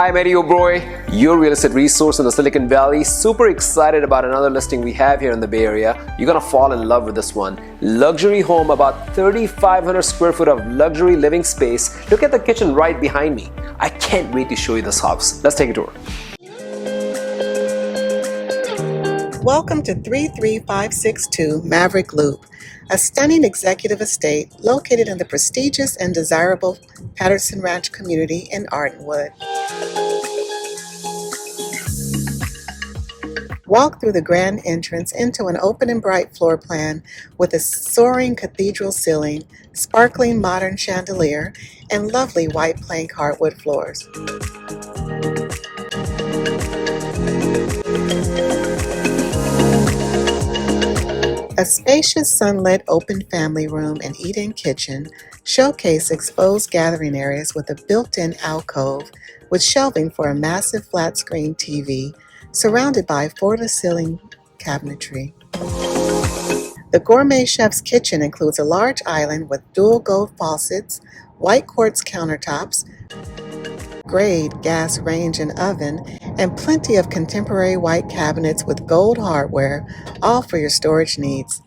Hi, Mario Boy, your real estate resource in the Silicon Valley. Super excited about another listing we have here in the Bay Area. You're gonna fall in love with this one. Luxury home, about 3,500 square foot of luxury living space. Look at the kitchen right behind me. I can't wait to show you this house. Let's take a tour. Welcome to 33562 Maverick Loop, a stunning executive estate located in the prestigious and desirable Patterson Ranch community in Ardenwood. Walk through the grand entrance into an open and bright floor plan with a soaring cathedral ceiling, sparkling modern chandelier, and lovely white plank hardwood floors. A spacious sunlit open family room and eat-in kitchen showcase exposed gathering areas with a built-in alcove with shelving for a massive flat-screen TV surrounded by floor-to-ceiling cabinetry. The gourmet chef's kitchen includes a large island with dual gold faucets, white quartz countertops, grade gas range and oven, and plenty of contemporary white cabinets with gold hardware, all for your storage needs.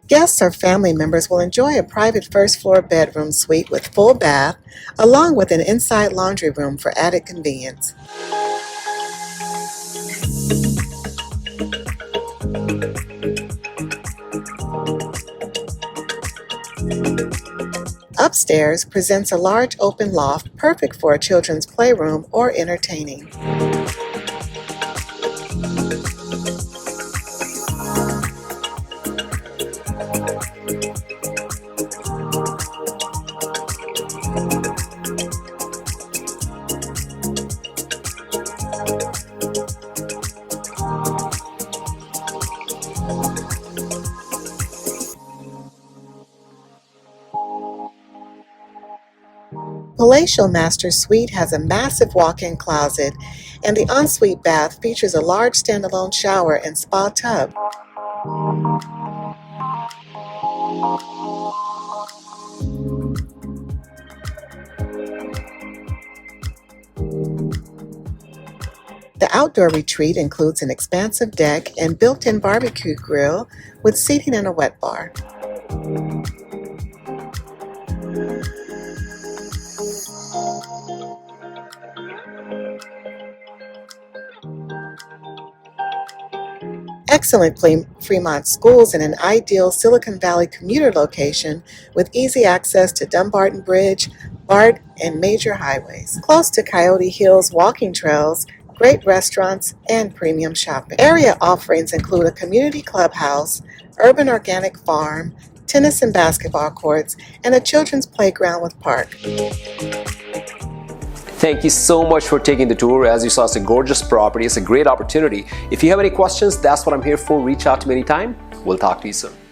Guests or family members will enjoy a private first-floor bedroom suite with full bath, along with an inside laundry room for added convenience. Upstairs presents a large open loft perfect for a children's playroom or entertaining. Palatial Master Suite has a massive walk-in closet, and the ensuite bath features a large standalone shower and spa tub. The outdoor retreat includes an expansive deck and built-in barbecue grill with seating and a wet bar. Excellent Fremont schools in an ideal Silicon Valley commuter location with easy access to Dumbarton Bridge, BART, and major highways. Close to Coyote Hills walking trails, great restaurants, and premium shopping. Area offerings include a community clubhouse, urban organic farm, tennis and basketball courts, and a children's playground with park. Thank you so much for taking the tour. As you saw, it's a gorgeous property. It's a great opportunity. If you have any questions, that's what I'm here for. Reach out to me anytime. We'll talk to you soon.